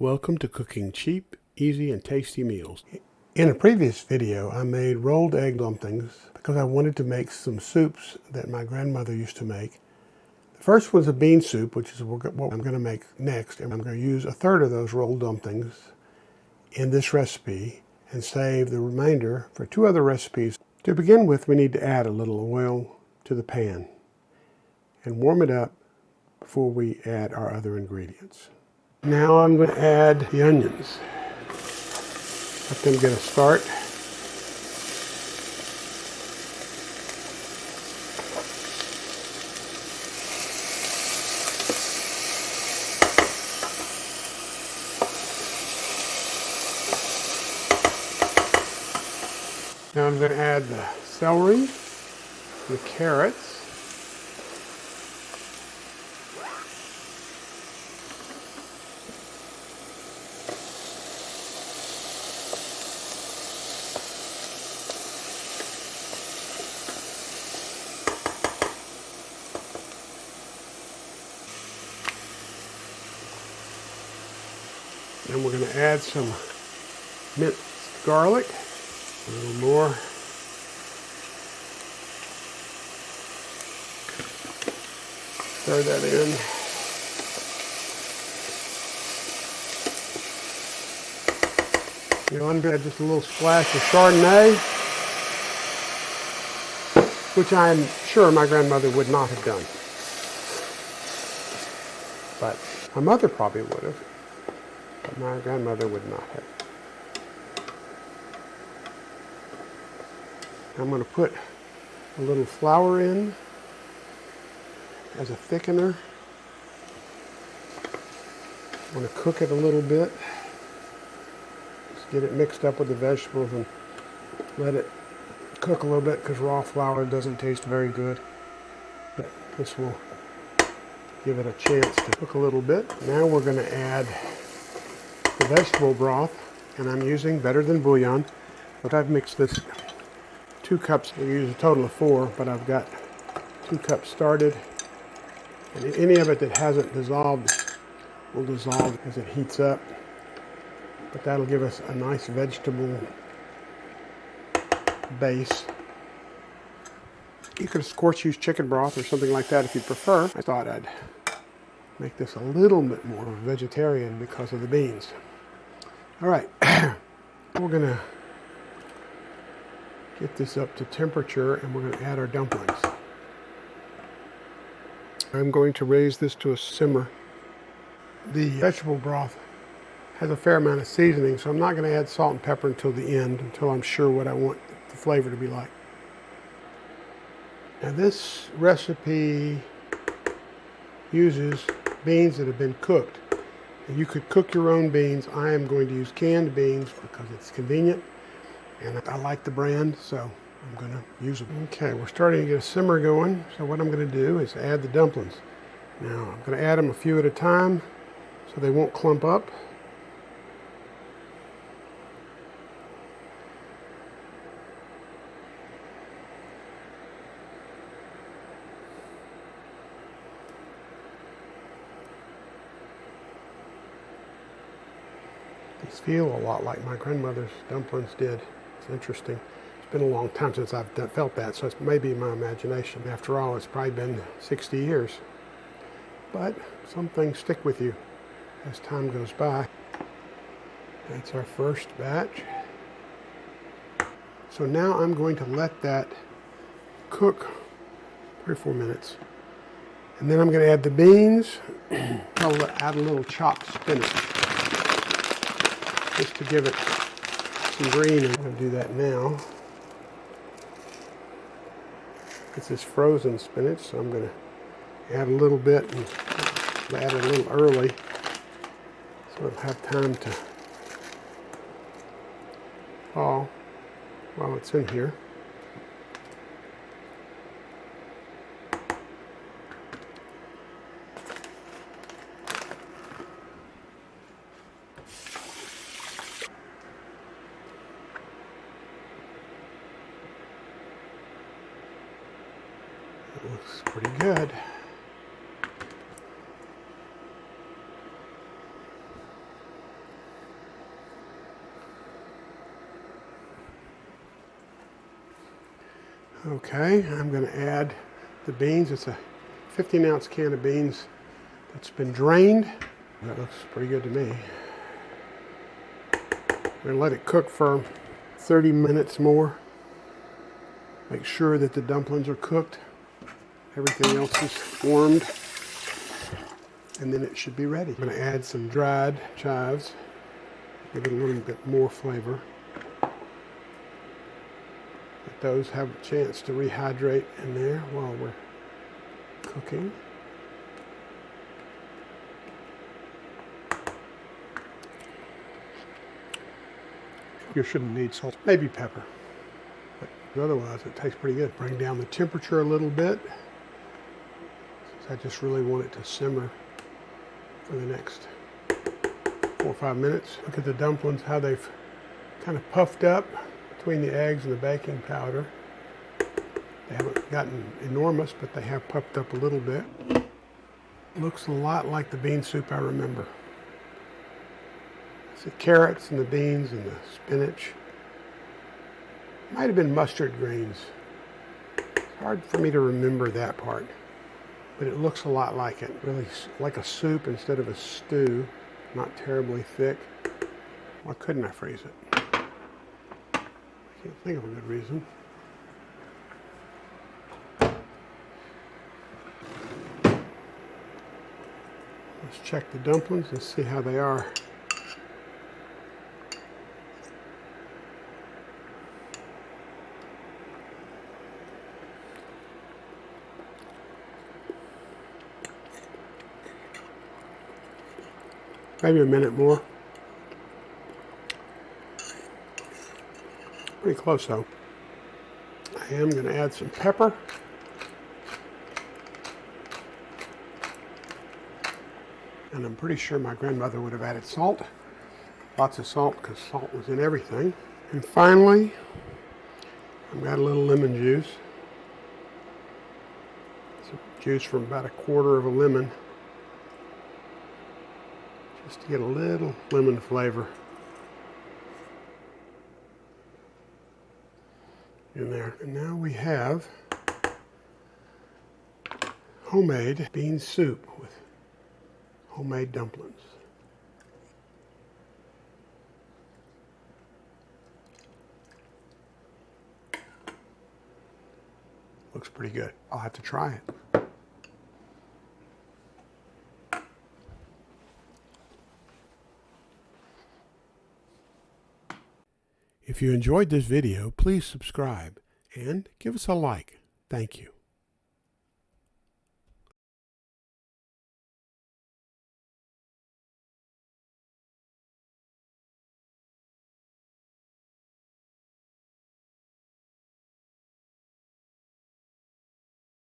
Welcome to cooking cheap, easy, and tasty meals. In a previous video, I made rolled egg dumplings because I wanted to make some soups that my grandmother used to make. The first was a bean soup, which is what I'm going to make next, and I'm going to use a third of those rolled dumplings in this recipe and save the remainder for two other recipes. To begin with, we need to add a little oil to the pan and warm it up before we add our other ingredients. Now I'm going to add the onions. Let them get a start. Now I'm going to add the celery, the carrots, and we're going to add some minced garlic, a little more. Stir that in. You know, I'm going to add just a little splash of Chardonnay, which I'm sure my grandmother would not have done. But my mother probably would have. But my grandmother would not have. I'm going to put a little flour in as a thickener. I'm going to cook it a little bit. Just get it mixed up with the vegetables and let it cook a little bit because raw flour doesn't taste very good. But this will give it a chance to cook a little bit. Now we're going to add the vegetable broth, and I'm using Better Than Bouillon, but I've mixed this 2 cups. We use a total of 4, but I've got 2 cups started, and any of it that hasn't dissolved will dissolve as it heats up, but that'll give us a nice vegetable base. You could of course use chicken broth or something like that if you prefer. I thought I'd make this a little bit more vegetarian because of the beans. All right, we're gonna get this up to temperature and we're gonna add our dumplings. I'm going to raise this to a simmer. The vegetable broth has a fair amount of seasoning, so I'm not gonna add salt and pepper until the end, until I'm sure what I want the flavor to be like. Now this recipe uses beans that have been cooked. And you could cook your own beans. I am going to use canned beans because it's convenient and I like the brand, so I'm going to use them. Okay, we're starting to get a simmer going, so what I'm going to do is add the dumplings. Now I'm going to add them a few at a time so they won't clump up. These feel a lot like my grandmother's dumplings did. It's interesting. It's been a long time since I've felt that, so it's maybe my imagination. After all, it's probably been 60 years. But some things stick with you as time goes by. That's our first batch. So now I'm going to let that cook 3 or 4 minutes. And then I'm going to add the beans. I'll add a little chopped spinach, just to give it some green. I'm going to do that now. This is frozen spinach, so I'm going to add a little bit and add it a little early so it'll have time to thaw while it's in here. It looks pretty good. Okay, I'm going to add the beans. It's a 15-ounce can of beans that's been drained. That looks pretty good to me. I'm going to let it cook for 30 minutes more. Make sure that the dumplings are cooked. Everything else is warmed. And then it should be ready. I'm going to add some dried chives. Give it a little bit more flavor. Let those have a chance to rehydrate in there while we're cooking. You shouldn't need salt. Maybe pepper. But otherwise, it tastes pretty good. Bring down the temperature a little bit. I just really want it to simmer for the next 4 or 5 minutes. Look at the dumplings, how they've kind of puffed up between the eggs and the baking powder. They haven't gotten enormous, but they have puffed up a little bit. Looks a lot like the bean soup I remember. It's the carrots and the beans and the spinach. Might have been mustard greens. It's hard for me to remember that part. But it looks a lot like it. Really like a soup instead of a stew. Not terribly thick. Why couldn't I freeze it? I can't think of a good reason. Let's check the dumplings and see how they are. Maybe a minute more. Pretty close though. I am going to add some pepper. And I'm pretty sure my grandmother would have added salt. Lots of salt because salt was in everything. And finally, I've got a little lemon juice. Some juice from about 1/4 of a lemon. Just to get a little lemon flavor in there. And now we have homemade bean soup with homemade dumplings. Looks pretty good. I'll have to try it. If you enjoyed this video, please subscribe and give us a like. Thank you.